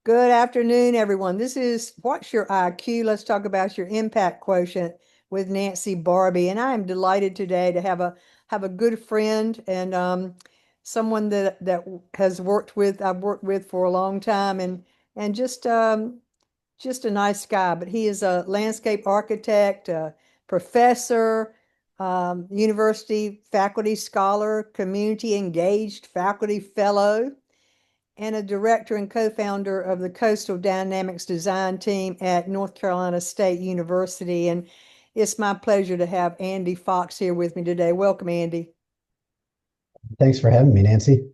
Good afternoon, everyone. This is What's Your IQ? Let's talk about your impact quotient with Nancy Barbie. And I am delighted today to have a good friend and someone that has I've worked with for a long time and just a nice guy. But he is a landscape architect, a professor, university faculty scholar, community engaged faculty fellow, and a director and co-founder of the Coastal Dynamics Design Team at North Carolina State University. And it's my pleasure to have Andy Fox here with me today. Welcome, Andy. Thanks for having me, Nancy.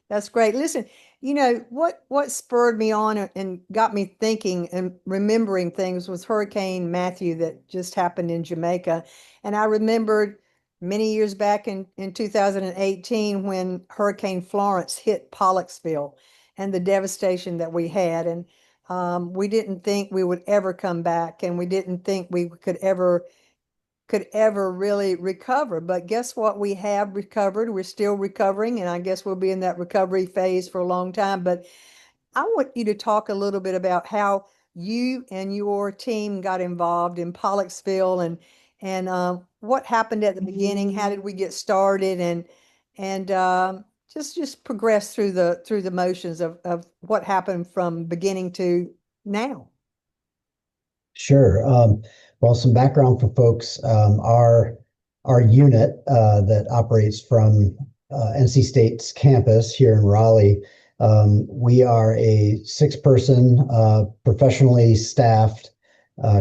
That's great. Listen, what spurred me on and got me thinking and remembering things was Hurricane Matthew that just happened in Jamaica. And I remembered many years back in 2018 when Hurricane Florence hit Pollocksville and the devastation that we had. And we didn't think we would ever come back, and we didn't think we could ever really recover. But guess what? We have recovered. We're still recovering, and I guess we'll be in that recovery phase for a long time. But I want you to talk a little bit about how you and your team got involved in Pollocksville and what happened at the beginning. How did we get started? And just progress through the motions of what happened from beginning to now. Sure. Well, some background for folks. Our unit that operates from NC State's campus here in Raleigh. We are a six-person, professionally staffed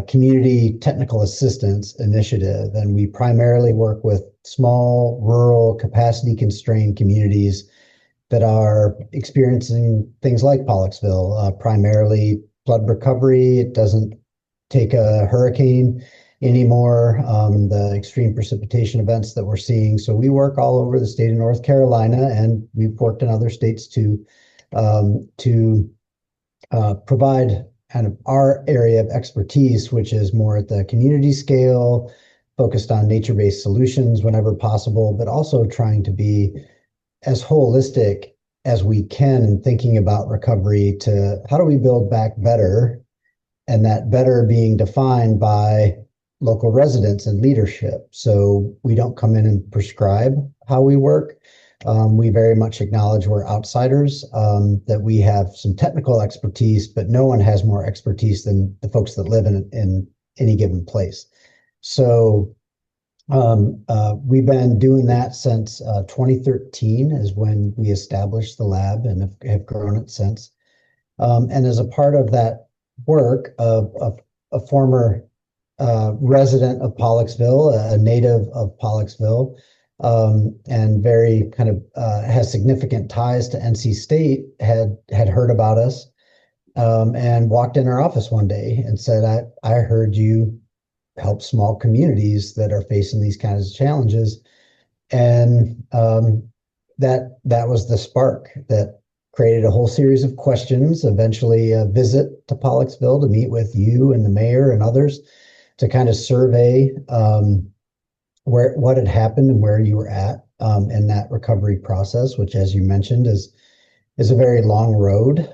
community technical assistance initiative, and we primarily work with small, rural, capacity-constrained communities that are experiencing things like Pollocksville, primarily flood recovery. It doesn't take a hurricane anymore, the extreme precipitation events that we're seeing. So we work all over the state of North Carolina, and we've worked in other states too, to provide kind of our area of expertise, which is more at the community scale, focused on nature-based solutions whenever possible, but also trying to be as holistic as we can in thinking about recovery to how do we build back better, and that better being defined by local residents and leadership. So we don't come in and prescribe how we work. We very much acknowledge we're outsiders, that we have some technical expertise, but no one has more expertise than the folks that live in any given place. So we've been doing that since 2013 is when we established the lab, and have grown it since. And as a part of that work, a former resident of Pollocksville, a native of Pollocksville, and very kind of has significant ties to NC State, had heard about us, and walked in our office one day and said, I heard you help small communities that are facing these kinds of challenges. And that was the spark that created a whole series of questions, eventually a visit to Pollocksville to meet with you and the mayor and others to kind of survey what had happened and where you were at in that recovery process, which, as you mentioned, is a very long road,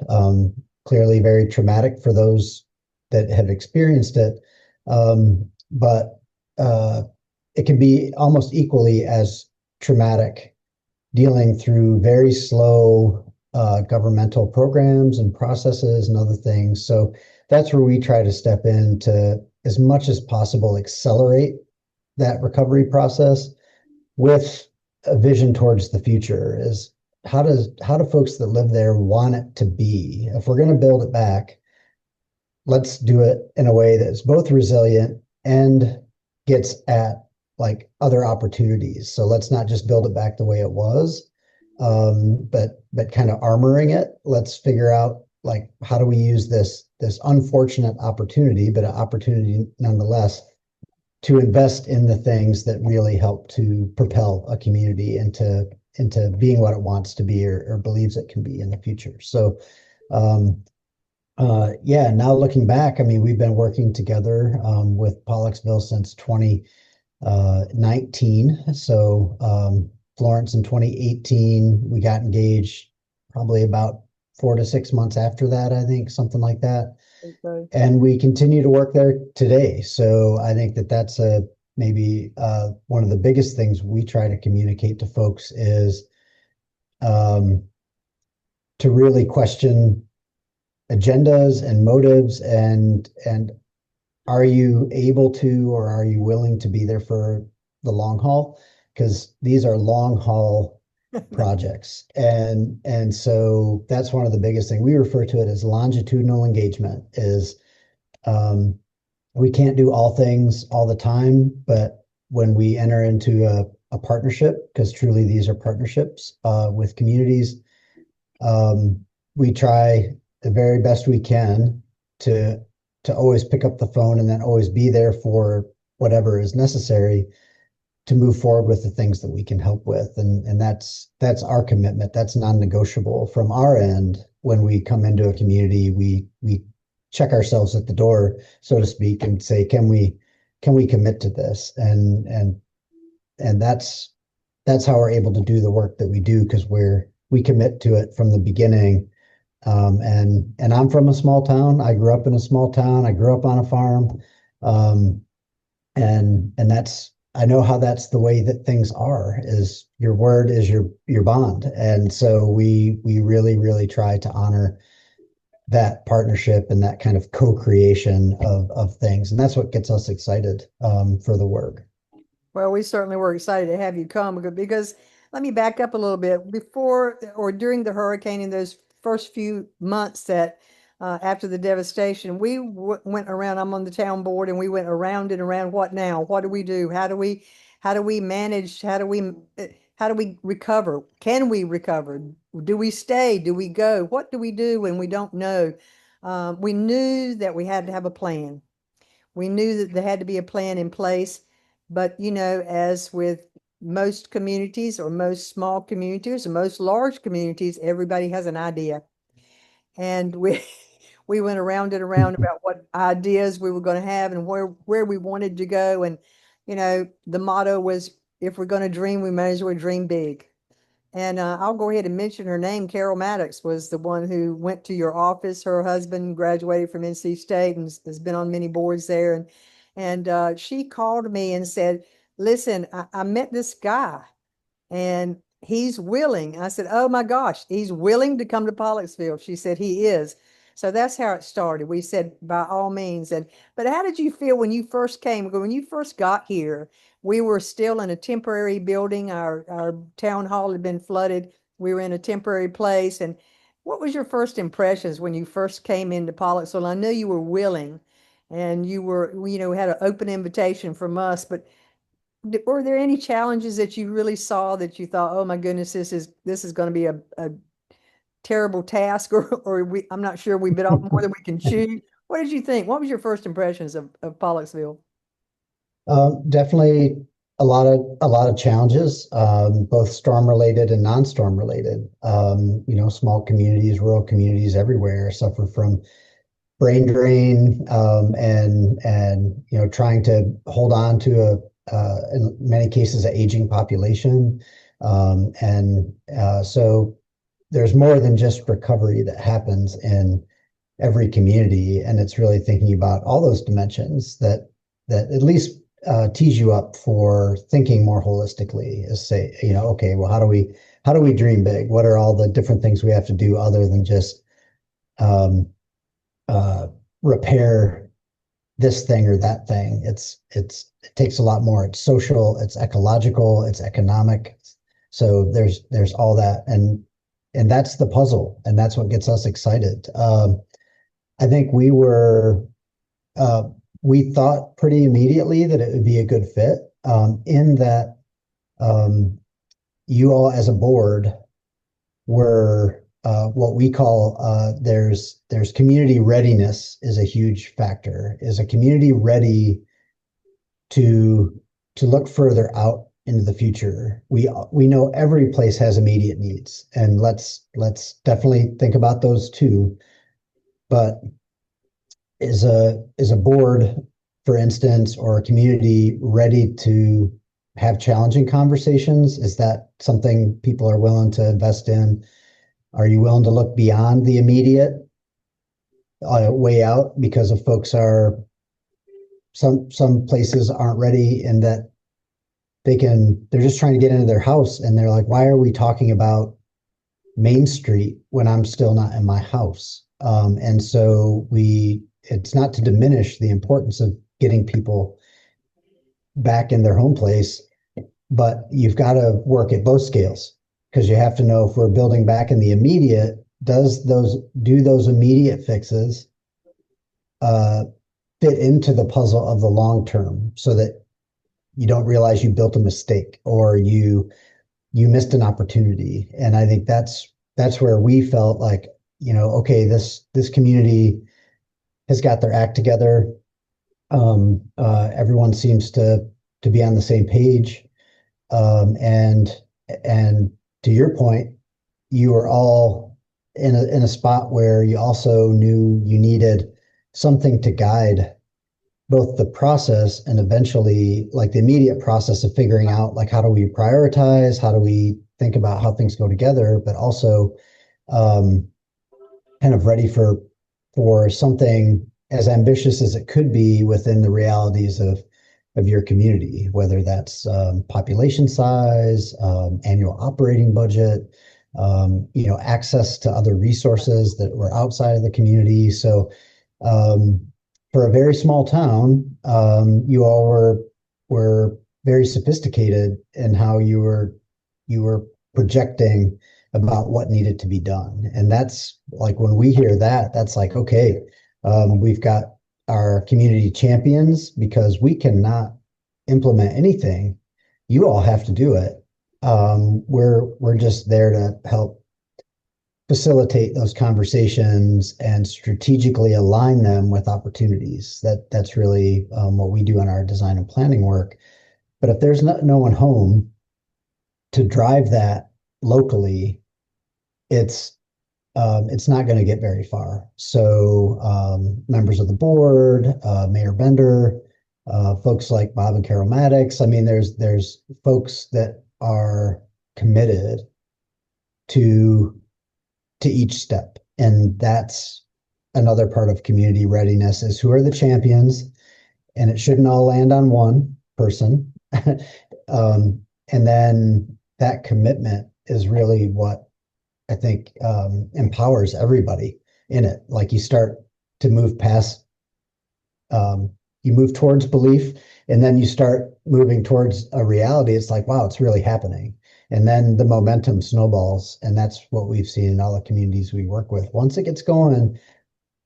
clearly very traumatic for those that have experienced it. But it can be almost equally as traumatic dealing through very slow governmental programs and processes and other things. So that's where we try to step in to, as much as possible, accelerate that recovery process with a vision towards the future. Is how do folks that live there want it to be? If we're going to build it back, let's do it in a way that's both resilient and gets at like other opportunities. So let's not just build it back the way it was, but kind of armoring it. Let's figure out like how do we use this unfortunate opportunity, but an opportunity nonetheless, to invest in the things that really help to propel a community into being what it wants to be, or believes it can be in the future. So yeah, now looking back, I mean, we've been working together with Pollocksville since 2019. So Florence in 2018, we got engaged probably about 4 to 6 months after that, I think, something like that. Okay. And we continue to work there today. So I think that that's maybe one of the biggest things we try to communicate to folks is um, to really question agendas and motives, and are you able to, or are you willing to be there for the long haul? Because these are long haul projects. And so that's one of the biggest things. We refer to it as longitudinal engagement is um, we can't do all things all the time, but when we enter into a partnership, because truly these are partnerships with communities, um, we try the very best we can to to always pick up the phone and then always be there for whatever is necessary to move forward with the things that we can help with. And that's our commitment. That's non-negotiable from our end. When we come into a community, we check ourselves at the door, so to speak, and say, can we commit to this? And that's how we're able to do the work that we do, because we commit to it from the beginning. And I'm from a small town. I grew up in a small town. I grew up on a farm. Um, and that's, I know how that's the way that things are, is your word is your bond. And so we really, really try to honor that partnership and that kind of co-creation of things. And that's what gets us excited for the work. Well, we certainly were excited to have you come because let me back up a little bit. Before or during the hurricane, in those first few months that after the devastation, we went around. I'm on the town board, and we went around and around. What now? What do we do? How do we manage? How do we recover? Can we recover? Do we stay? Do we go? What do we do when we don't know? We knew that we had to have a plan. We knew that there had to be a plan in place, but as with most communities or most small communities or most large communities, everybody has an idea. And we we went around and around about what ideas we were going to have and where we wanted to go. And the motto was, if we're going to dream, we may as well dream big. And I'll go ahead and mention her name. Carol Maddox was the one who went to your office. Her husband graduated from NC State and has been on many boards there. And she called me and said, "Listen, I met this guy and he's willing." I said, "Oh my gosh, he's willing to come to Pollocksville." She said, "He is." So that's how it started. We said, by all means. But how did you feel when you first came? When you first got here, we were still in a temporary building. Our town hall had been flooded. We were in a temporary place. And what was your first impressions when you first came into Pollocksville? I know you were willing and had an open invitation from us, but were there any challenges that you really saw that you thought, oh my goodness, this is going to be a terrible task, or I'm not sure we bit off more than we can chew? What did you think? What was your first impressions of Pollocksville? Definitely a lot of challenges, both storm related and non-storm related. Small communities, rural communities everywhere suffer from brain drain, and trying to hold on to in many cases, an aging population. So there's more than just recovery that happens in every community. And it's really thinking about all those dimensions that at least tease you up for thinking more holistically, is say, okay, well, how do we dream big? What are all the different things we have to do other than just um, repair this thing or that thing? It takes a lot more. It's social, it's ecological, it's economic. So there's all that, and that's the puzzle, and that's what gets us excited. I think uh, we thought pretty immediately that it would be a good fit, in that um, you all as a board were what we call, there's community readiness is a huge factor. Is a community ready to look further out into the future? We know every place has immediate needs, and let's definitely think about those too. But is a board, for instance, or a community ready to have challenging conversations? Is that something people are willing to invest in? Are you willing to look beyond the immediate way out because of folks are some places aren't ready and that they're just trying to get into their house and they're like, why are we talking about Main Street when I'm still not in my house? And so it's not to diminish the importance of getting people back in their home place, but you've got to work at both scales because you have to know if we're building back in the immediate, do those immediate fixes uh, fit into the puzzle of the long term so that you don't realize you built a mistake or you missed an opportunity. And I think that's where we felt like, okay, this community has got their act together. Everyone seems to be on the same page. And to your point, you were all in a spot where you also knew you needed something to guide both the process and eventually like the immediate process of figuring out like how do we prioritize, how do we think about how things go together, but also um, kind of ready for something as ambitious as it could be within the realities of your community, whether that's population size, annual operating budget, access to other resources that were outside of the community. So um, for a very small town, you all were very sophisticated in how you were projecting about what needed to be done. And that's like when we hear that, that's like, okay, we've got our community champions because we cannot implement anything. You all have to do it. We're just there to help facilitate those conversations and strategically align them with opportunities. That's really what we do in our design and planning work. But if there's no one home to drive that locally, it's not going to get very far. So members of the board, Mayor Bender, folks like Bob and Carol Maddox. I mean, there's folks that are committed to each step, and that's another part of community readiness is who are the champions, and it shouldn't all land on one person. And then that commitment is really what I think empowers everybody in it. Like you start to move past, you move towards belief, and then you start moving towards a reality. It's like, wow, it's really happening. And then the momentum snowballs. And that's what we've seen in all the communities we work with. Once it gets going,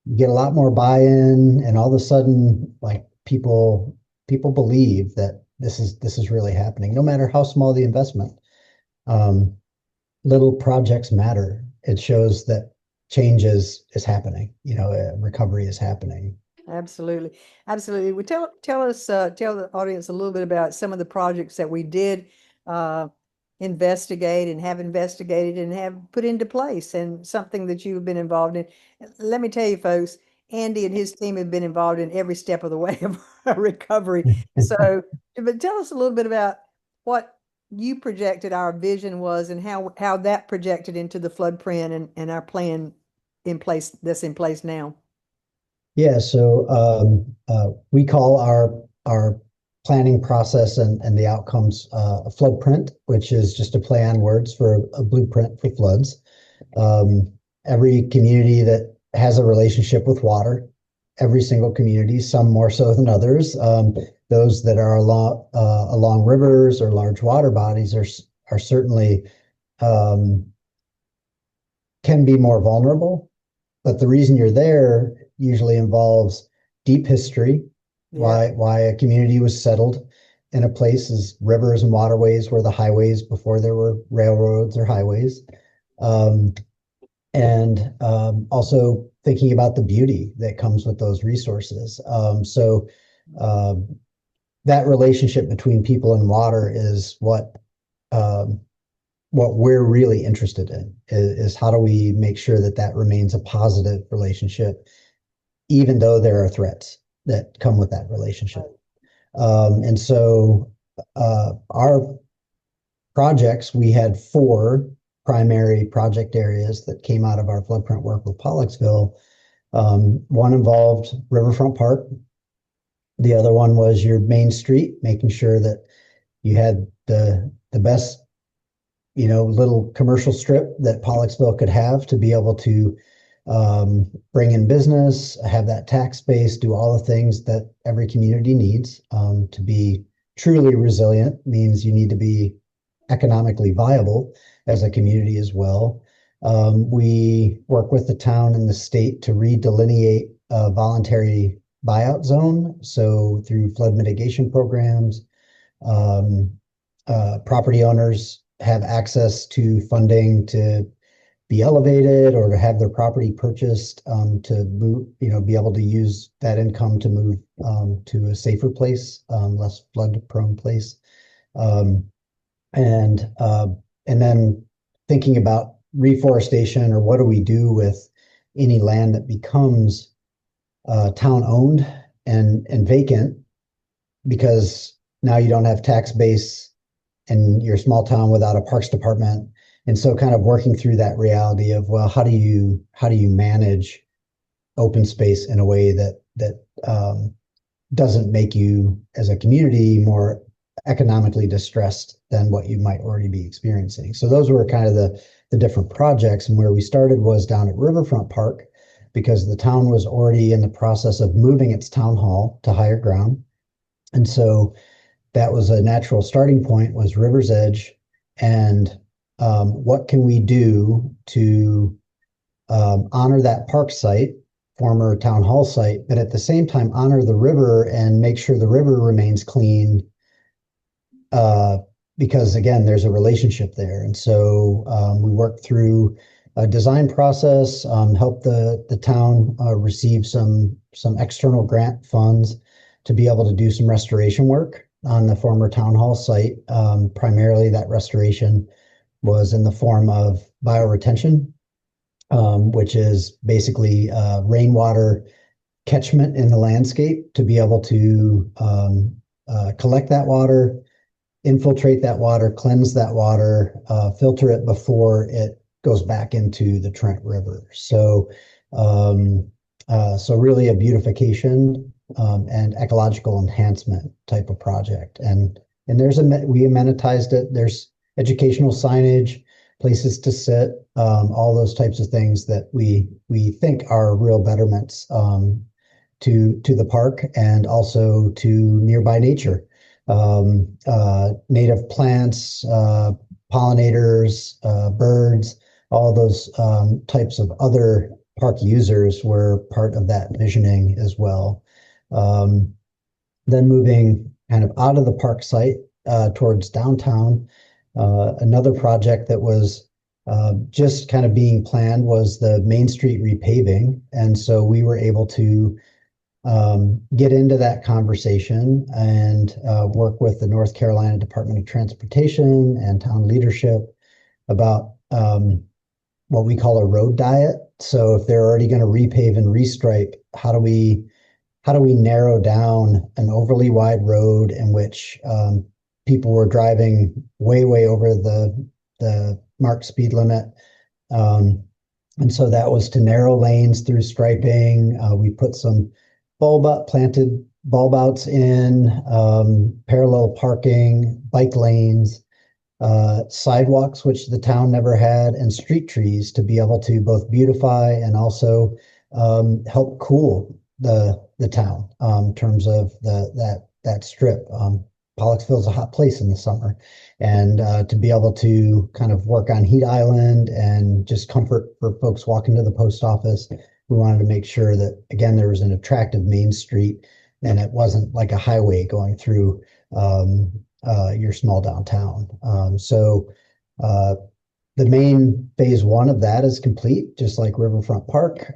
you get a lot more buy-in, and all of a sudden, like people believe that this is really happening, no matter how small the investment. Um, Little projects matter. It shows that change is happening. Recovery is happening. Absolutely. Absolutely. Well, tell the audience a little bit about some of the projects that we did uh, investigate and have investigated and have put into place and something that you've been involved in. Let me tell you, folks, Andy and his team have been involved in every step of the way of our recovery. So, but tell us a little bit about what you projected our vision was and how that projected into the flood print and our plan in place that's in place now. Yeah, so we call our planning process and the outcomes a flood print, which is just a play on words for a blueprint for floods. Every community that has a relationship with water, every single community, some more so than others. Those that are along rivers or large water bodies are certainly um, can be more vulnerable. But the reason you're there usually involves deep history, Yeah. why a community was settled in a place is rivers and waterways were the highways before there were railroads or highways. Um, and also thinking about the beauty that comes with those resources. So um, that relationship between people and water is um, what we're really interested in is how do we make sure that that remains a positive relationship, even though there are threats that come with that relationship. And so our projects, we had four primary project areas that came out of our floodprint work with Pollocksville. One involved Riverfront Park. The other one was your main street, making sure that you had the best, little commercial strip that Pollocksville could have to be able to bring in business, have that tax base, do all the things that every community needs. To be truly resilient means you need to be economically viable as a community as well. We work with the town and the state to redelineate a voluntary buyout zone. So through flood mitigation programs, property owners have access to funding to be elevated or to have their property purchased, to move, be able to use that income to move to a safer place, less flood prone place. And then thinking about reforestation, or what do we do with any land that becomes town owned and vacant, because now you don't have tax base in your small town without a parks department. And so kind of working through that reality of, well, how do you manage open space in a way that doesn't make you as a community more economically distressed than what you might already be experiencing. So those were kind of the different projects. And where we started was down at Riverfront Park, because the town was already in the process of moving its town hall to higher ground. And so that was a natural starting point, was River's Edge. And what can we do to honor that park site, former town hall site, but at the same time honor the river and make sure the river remains clean, because again, there's a relationship there. And so we worked through a design process, helped the town receive some external grant funds to be able to do some restoration work on the former town hall site. Primarily that restoration was in the form of bioretention, which is basically rainwater catchment in the landscape to be able to collect that water, infiltrate that water, cleanse that water, filter it before it goes back into the Trent River. So really a beautification and ecological enhancement type of project. And we amenitized it. There's educational signage, places to sit, all those types of things that we think are real betterments to the park and also to nearby nature. Native plants, pollinators, birds, all those types of other park users were part of that visioning as well. Then moving kind of out of the park site towards downtown, another project that was just kind of being planned was the Main Street repaving. And so we were able to get into that conversation and work with the North Carolina Department of Transportation and town leadership about what we call a road diet. So if they're already going to repave and restripe, how do we narrow down an overly wide road in which people were driving way over the marked speed limit? And so that was to narrow lanes through striping. We put some planted bulb outs in, parallel parking, bike lanes, sidewalks, which the town never had, and street trees to be able to both beautify and also help cool the town in terms of that strip. Pollocksville is a hot place in the summer, and to be able to kind of work on Heat Island and just comfort for folks walking to the post office, we wanted to make sure that, again, there was an attractive main street and it wasn't like a highway going through your small downtown. So the main phase one of that is complete, just like Riverfront Park.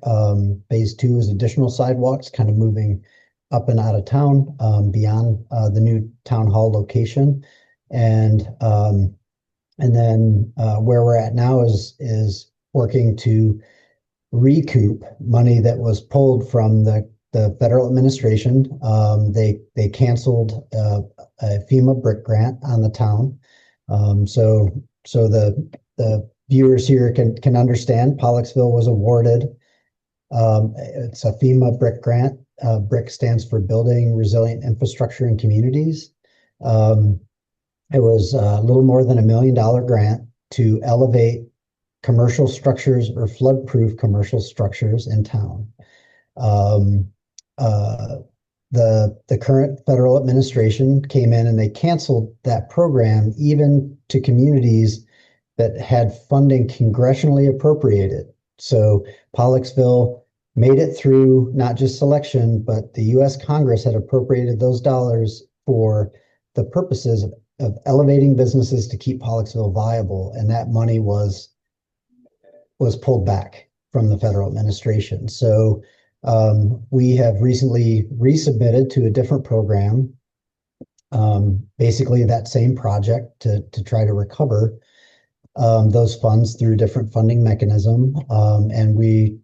Phase two is additional sidewalks, kind of moving up and out of town beyond the new town hall location. And then where we're at now is working to recoup money that was pulled from the federal administration. They canceled a FEMA brick grant on the town. So the viewers here can understand, Pollocksville was awarded. It's a FEMA BRIC grant. BRIC stands for Building Resilient Infrastructure in Communities. It was a little more than $1 million grant to elevate commercial structures or flood-proof commercial structures in town. The current federal administration came in and they canceled that program even to communities that had funding congressionally appropriated. So Pollocksville made it through not just selection, but the US Congress had appropriated those dollars for the purposes of elevating businesses to keep Pollocksville viable. And that money was pulled back from the federal administration. So we have recently resubmitted to a different program, basically that same project to try to recover those funds through different funding mechanism. And we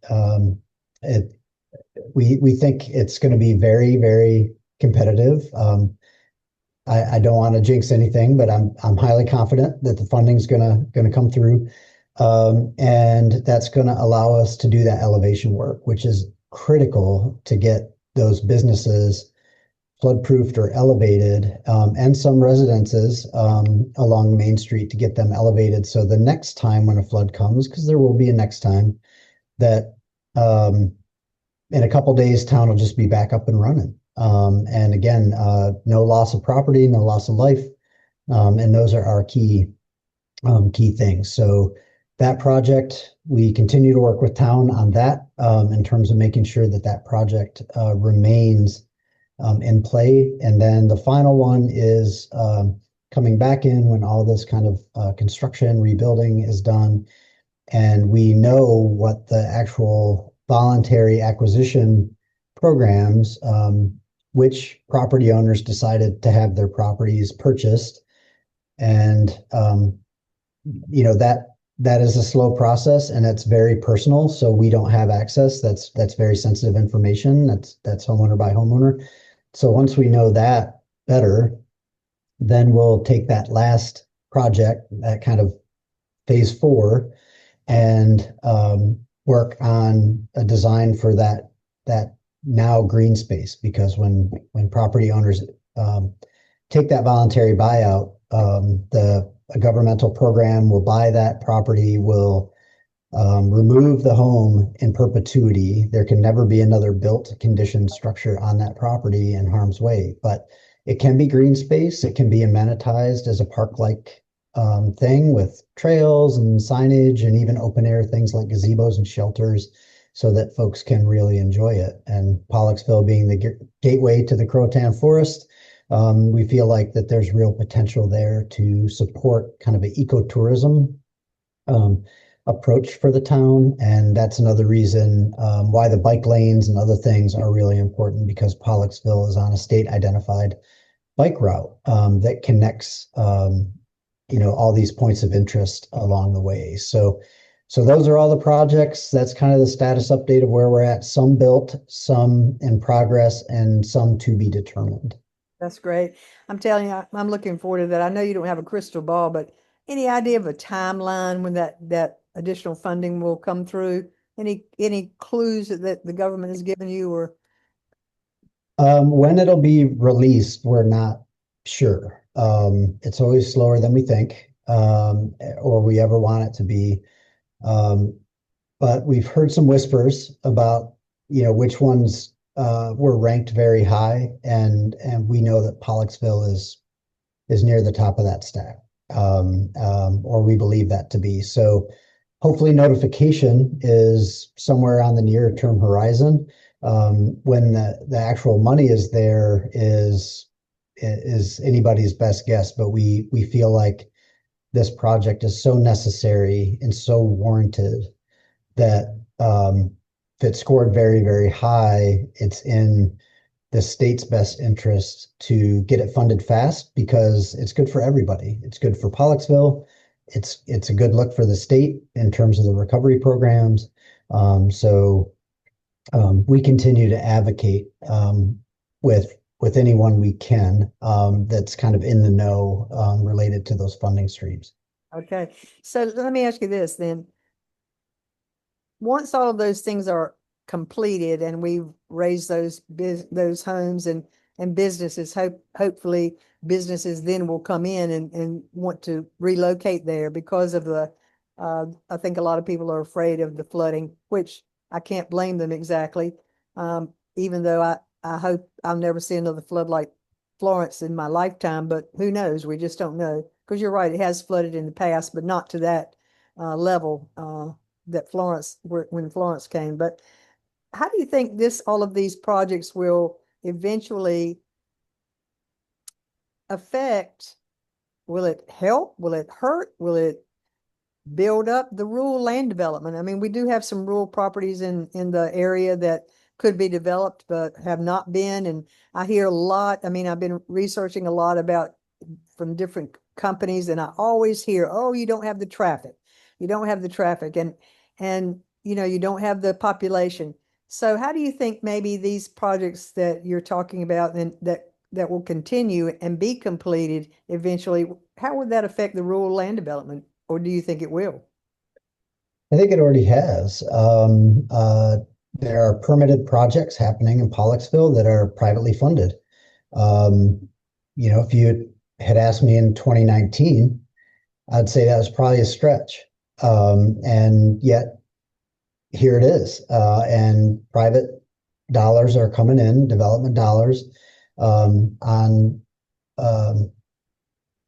think it's going to be very, very competitive. I don't want to jinx anything, but I'm highly confident that the funding is going to come through. And that's going to allow us to do that elevation work, which is critical to get those businesses flood-proofed or elevated, and some residences along Main Street to get them elevated. So the next time when a flood comes, because there will be a next time, that in a couple days, town will just be back up and running. And again, no loss of property, no loss of life. And those are our key things. So that project, we continue to work with town on that in terms of making sure that that project remains in play. And then the final one is coming back in when all this kind of construction, rebuilding is done. And we know what the actual voluntary acquisition programs, which property owners decided to have their properties purchased. And, that is a slow process and it's very personal. So we don't have access. That's very sensitive information. That's homeowner by homeowner. So once we know that better, then we'll take that last project, that kind of phase 4, and work on a design for that now green space. Because when property owners take that voluntary buyout, a governmental program will buy that property, will remove the home in perpetuity. There can never be another built conditioned structure on that property in harm's way, but it can be green space. It can be amenitized as a park-like thing with trails and signage and even open air things like gazebos and shelters so that folks can really enjoy it. And Pollocksville being the gateway to the Croatan Forest, we feel like that there's real potential there to support kind of an ecotourism approach for the town. And that's another reason why the bike lanes and other things are really important, because Pollocksville is on a state identified bike route that connects all these points of interest along the way. So those are all the projects. That's kind of the status update of where we're at. Some built, some in progress, and some to be determined. That's great. I'm telling you, I'm looking forward to that. I know you don't have a crystal ball, but any idea of a timeline when that additional funding will come through? Any clues that the government has given you, or? When it'll be released, we're not sure. It's always slower than we think, or we ever want it to be. But we've heard some whispers about, which ones were ranked very high, and we know that Pollocksville is near the top of that stack, or we believe that to be. So hopefully notification is somewhere on the near term horizon. When the actual money is there is anybody's best guess, but we feel like this project is so necessary and so warranted that if it scored very, very high, it's in the state's best interest to get it funded fast, because it's good for everybody. It's good for Pollocksville. It's a good look for the state in terms of the recovery programs. So we continue to advocate with anyone we can that's kind of in the know related to those funding streams. Okay. So let me ask you this then. Once all of those things are completed and we've raised those homes and businesses, hopefully businesses then will come in and want to relocate there because of the I think a lot of people are afraid of the flooding, which I can't blame them exactly. Even though I hope I'll never see another flood like Florence in my lifetime, but who knows? We just don't know. Because you're right, it has flooded in the past, but not to that level. That when Florence came. But how do you think all of these projects will eventually affect? Will it help? Will it hurt? Will it build up the rural land development? I mean, we do have some rural properties in the area that could be developed but have not been. And I hear a lot. I mean, I've been researching a lot about from different companies, and I always hear, "Oh, you don't have the traffic. You don't have the traffic." And you don't have the population. So how do you think maybe these projects that you're talking about and that will continue and be completed eventually, how would that affect the rural land development? Or do you think it will? I think it already has. There are permitted projects happening in Pollocksville that are privately funded. Um, if you had asked me in 2019, I'd say that was probably a stretch. And yet here it is. And private dollars are coming in, development dollars, on um,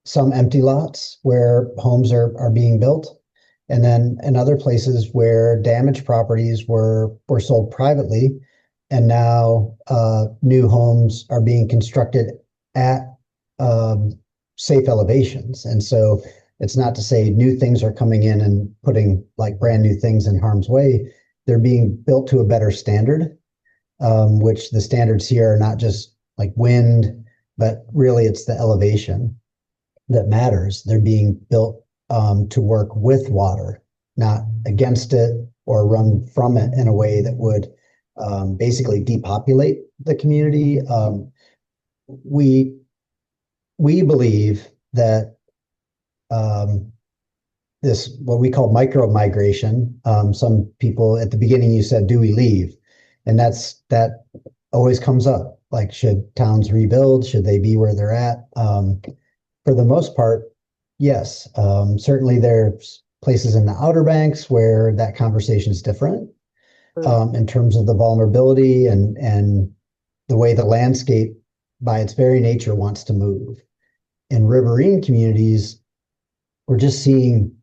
some empty lots where homes are being built. And then in other places where damaged properties were sold privately, and now new homes are being constructed at um, safe elevations. And so it's not to say new things are coming in and putting like brand new things in harm's way. They're being built to a better standard, which the standards here are not just like wind, but really it's the elevation that matters. They're being built to work with water, not against it or run from it in a way that would basically depopulate the community. We we believe that um, this what we call micro migration. Some people at the beginning you said, "Do we leave?" And that always comes up. Like, should towns rebuild? Should they be where they're at? For the most part, yes. Certainly, there's places in the Outer Banks where that conversation is different True. in terms of the vulnerability and the way the landscape, by its very nature, wants to move. In riverine communities, we're just seeing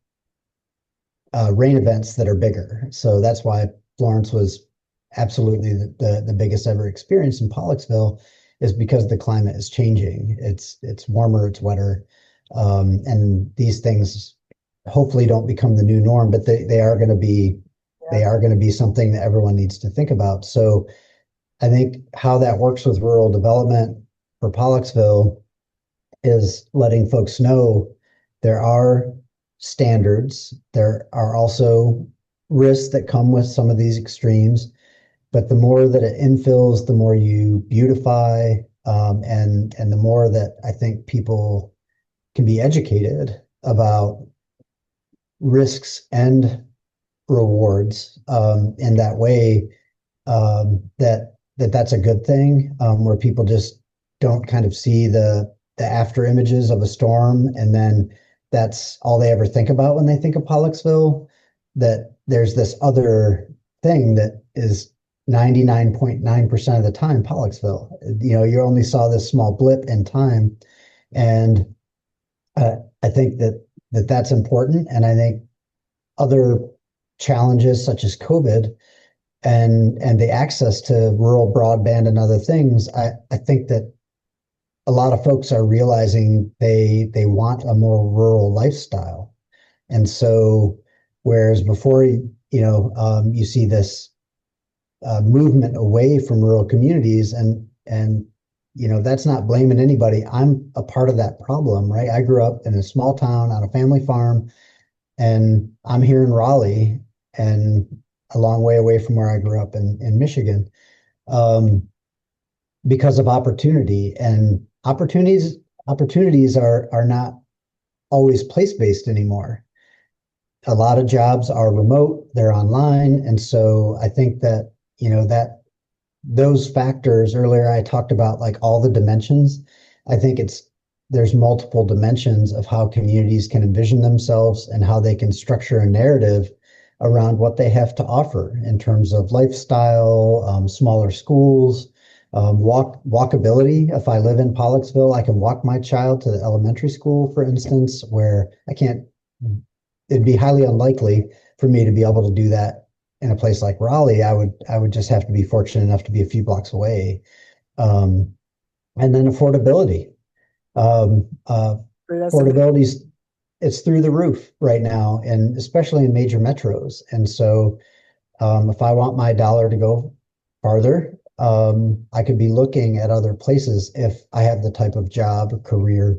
rain events that are bigger. So that's why Florence was absolutely the biggest ever experience in Pollocksville, is because the climate is changing. It's warmer, it's wetter, and these things hopefully don't become the new norm, but they are going to be Yeah. they are going to be something that everyone needs to think about. So I think how that works with rural development for Pollocksville is letting folks know there are standards. There are also risks that come with some of these extremes, but the more that it infills, the more you beautify, and the more that I think people can be educated about risks and rewards in that way, that's a good thing, where people just don't kind of see the after images of a storm, and then that's all they ever think about when they think of Pollocksville. That there's this other thing that is 99.9% of the time Pollocksville. You only saw this small blip in time, and I think that's important. And I think other challenges such as COVID and the access to rural broadband and other things, I think that a lot of folks are realizing they want a more rural lifestyle. And so, whereas before, you see this movement away from rural communities, and that's not blaming anybody. I'm a part of that problem, right? I grew up in a small town on a family farm, and I'm here in Raleigh, and a long way away from where I grew up in Michigan, um, because of opportunity. And opportunities are not always place-based anymore. A lot of jobs are remote, they're online. And so I think that, that those factors earlier, I talked about like all the dimensions. I think there's multiple dimensions of how communities can envision themselves and how they can structure a narrative around what they have to offer in terms of lifestyle, smaller schools, walkability. If I live in Pollocksville, I can walk my child to the elementary school, for instance, where I can't, it'd be highly unlikely for me to be able to do that in a place like Raleigh. I would just have to be fortunate enough to be a few blocks away. Um, and then affordability. That's a big, Affordability's it's through the roof right now, and especially in major metros. And so, if I want my dollar to go farther, I could be looking at other places if I have the type of job or career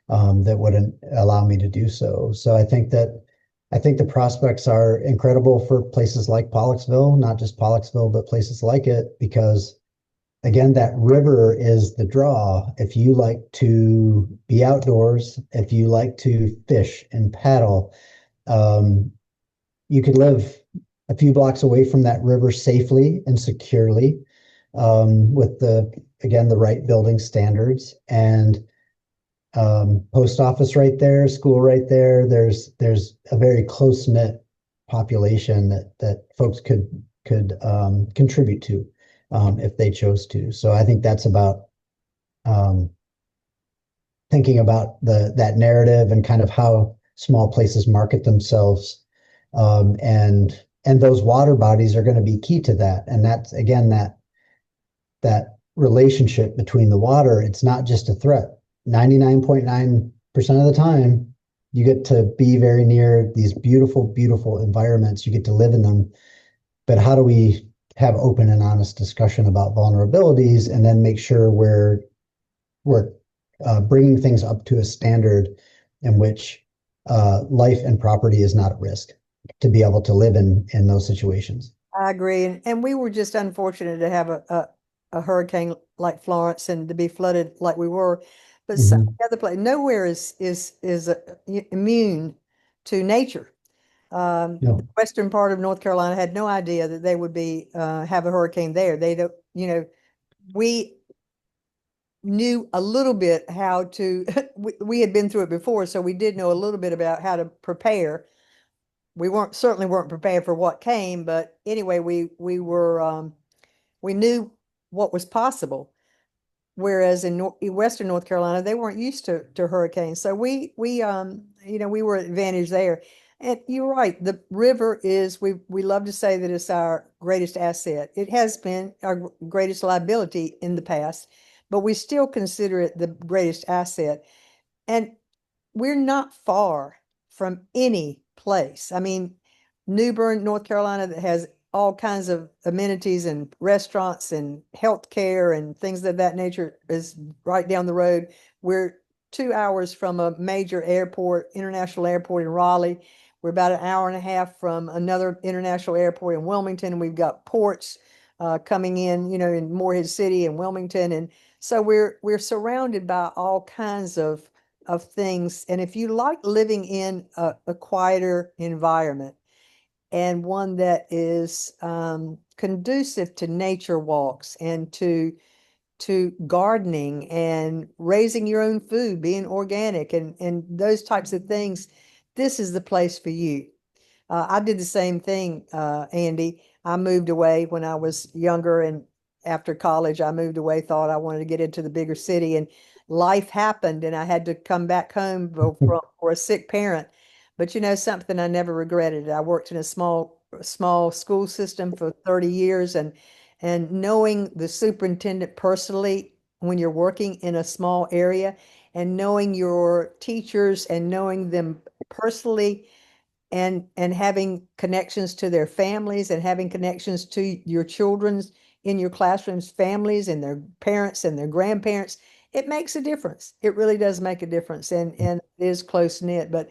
that wouldn't allow me to do so. So I think the prospects are incredible for places like Pollocksville, not just Pollocksville, but places like it, because again, that river is the draw. If you like to be outdoors, if you like to fish and paddle, um, you could live a few blocks away from that river safely and securely, with again, the right building standards, and post office right there, school right there. There's a very close knit population that folks could contribute to, if they chose to. So I think that's about um, thinking about that narrative and kind of how small places market themselves, and those water bodies are going to be key to that. And that's again that relationship between the water. It's not just a threat. 99.9% of the time, you get to be very near these beautiful, beautiful environments. You get to live in them. But how do we have open and honest discussion about vulnerabilities and then make sure we're bringing things up to a standard in which life and property is not at risk to be able to live in those situations. I agree. And we were just unfortunate to have a hurricane like Florence and to be flooded like we were. But some Mhm. other place, nowhere is immune to nature. The No. western part of North Carolina had no idea that they would be have a hurricane there. They don't, we knew a little bit how to, we had been through it before, so we did know a little bit about how to prepare. We certainly weren't prepared for what came, but anyway, we knew what was possible. Whereas in Western North Carolina, they weren't used to hurricanes. So we were advantaged there. And you're right, the river is, we love to say that it's our greatest asset. It has been our greatest liability in the past, but we still consider it the greatest asset. And we're not far from any place. I mean, New Bern, North Carolina, that has all kinds of amenities and restaurants and healthcare and things of that nature is right down the road. We're 2 hours from a major airport, international airport in Raleigh. We're about an hour and a half from another international airport in Wilmington. And we've got ports coming in, in Morehead City and Wilmington. And so we're surrounded by all kinds of things. And if you like living in a quieter environment and one that is conducive to nature walks and to gardening and raising your own food, being organic and those types of things, this is the place for you. I did the same thing, Andy. I moved away when I was younger, and after college, I moved away, thought I wanted to get into the bigger city, and life happened, and I had to come back home for a sick parent. But something I never regretted. I worked in a small school system for 30 years, and knowing the superintendent personally when you're working in a small area, and knowing your teachers and knowing them personally and having connections to their families and having connections to your children's in your classrooms, families and their parents and their grandparents, it makes a difference. It really does make a difference, and it is close knit. But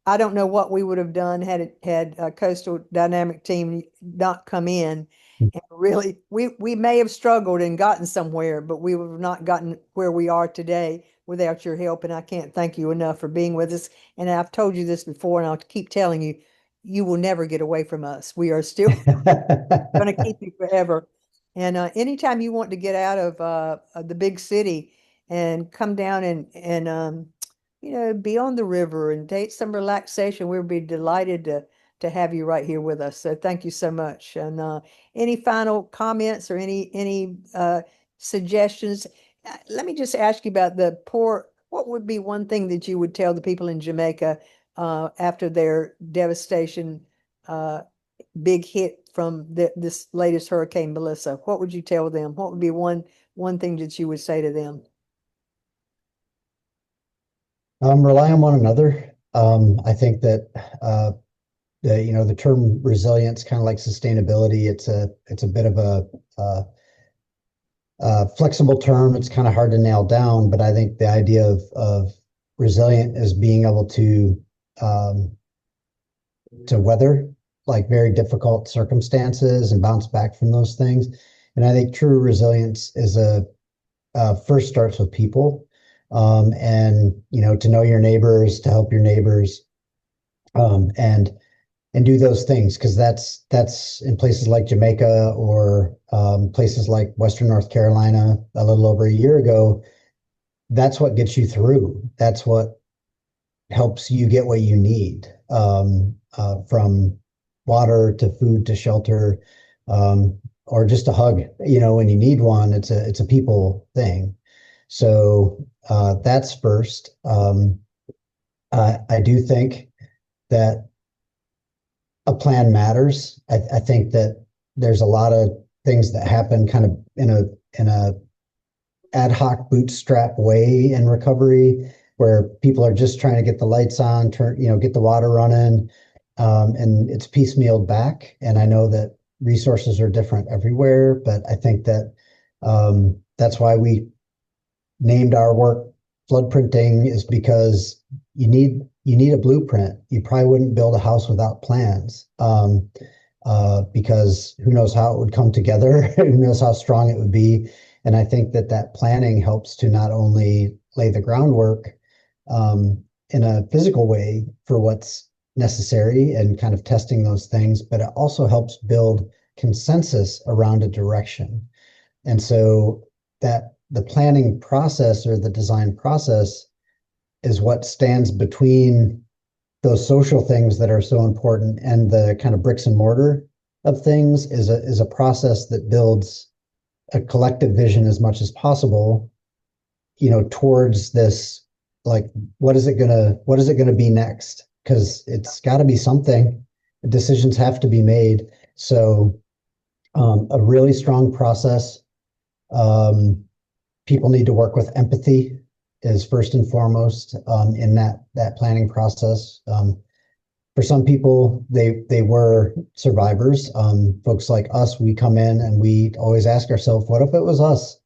I don't know what we would have done had a coastal dynamic team not come in. And really, we may have struggled and gotten somewhere, but we would have not gotten where we are today without your help. And I can't thank you enough for being with us. And I've told you this before, and I'll keep telling you, you will never get away from us. We are still going to keep you forever. And anytime you want to get out of the big city and come down and be on the river and take some relaxation, we'll be delighted to have you right here with us. So thank you so much. And any final comments or any suggestions? Let me just ask you about the poor. What would be one thing that you would tell the people in Jamaica after their devastation? Big hit from this latest Hurricane Melissa. What would you tell them? What would be one thing that you would say to them? Rely on one another. I think that the term resilience, kind of like sustainability, it's a bit of a flexible term. It's kind of hard to nail down, but I think the idea of resilient is being able to weather like very difficult circumstances and bounce back from those things. And I think true resilience is first starts with people, and to know your neighbors, to help your neighbors, and do those things, because that's in places like Jamaica or places like Western North Carolina a little over a year ago. That's what gets you through. That's what helps you get what you need, from water to food to shelter, or just a hug. When you need one, it's a people thing. So that's first. I do think that a plan matters. I think that there's a lot of things that happen kind of in a ad hoc bootstrap way in recovery, where people are just trying to get the lights on, get the water running, and it's piecemealed back. And I know that resources are different everywhere, but I think that that's why we named our work flood printing, is because you need a blueprint. You probably wouldn't build a house without plans, because who knows how it would come together, who knows how strong it would be. And I think that planning helps to not only lay the groundwork in a physical way for what's necessary and kind of testing those things, but it also helps build consensus around a direction. And so that the planning process or the design process is what stands between those social things that are so important, and the kind of bricks and mortar of things is a process that builds a collective vision as much as possible, towards this, like, what is it gonna be next? Because it's got to be something. Decisions have to be made. So a really strong process. People need to work with empathy is first and foremost in that planning process. For some people, they were survivors. Folks like us, we come in and we always ask ourselves, what if it was us?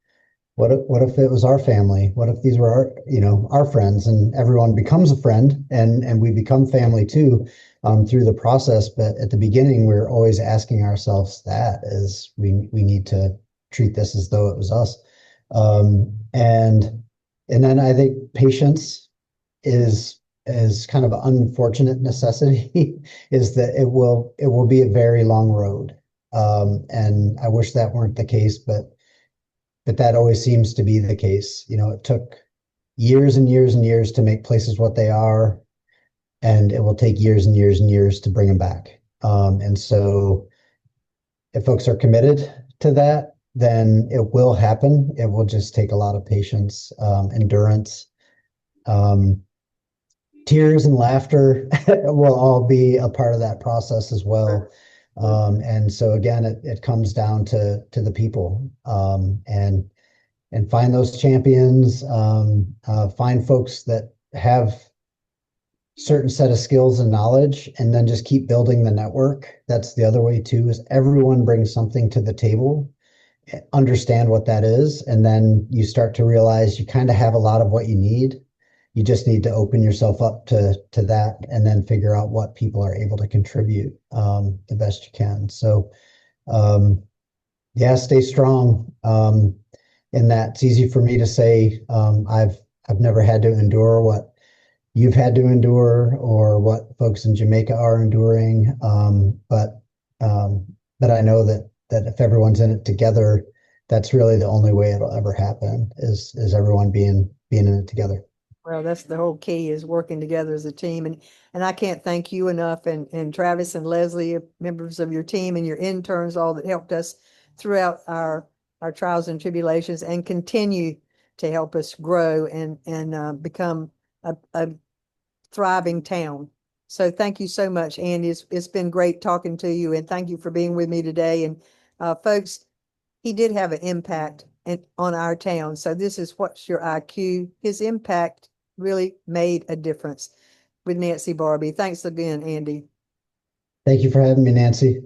What if it was our family? What if these were our friends? And everyone becomes a friend, and we become family too, through the process. But at the beginning, we're always asking ourselves that, is we need to treat this as though it was us. And then I think patience is kind of an unfortunate necessity, is that it will be a very long road. And I wish that weren't the case, but that always seems to be the case. It took years and years and years to make places what they are, and it will take years and years and years to bring them back. And so if folks are committed to that, then it will happen. It will just take a lot of patience, endurance, tears and laughter will all be a part of that process as well. And so again, it comes down to the people, and find those champions, find folks that have certain set of skills and knowledge, and then just keep building the network. That's the other way too, is everyone brings something to the table, understand what that is, and then you start to realize you kind of have a lot of what you need. You just need to open yourself up to that, and then figure out what people are able to contribute the best you can. So yeah, stay strong. In that, it's easy for me to say. I've never had to endure what you've had to endure or what folks in Jamaica are enduring. Um, but I know that if everyone's in it together, that's really the only way it'll ever happen is everyone being in it together. Well, that's the whole key is working together as a team. And I can't thank you enough and Travis and Leslie, members of your team and your interns, all that helped us throughout our trials and tribulations and continue to help us grow and become a thriving town. So thank you so much, Andy. It's been great talking to you and thank you for being with me today. And folks, he did have an impact on our town. So this is What's Your IQ? His impact really made a difference with Nancy Barbie. Thanks again, Andy. Thank you for having me, Nancy.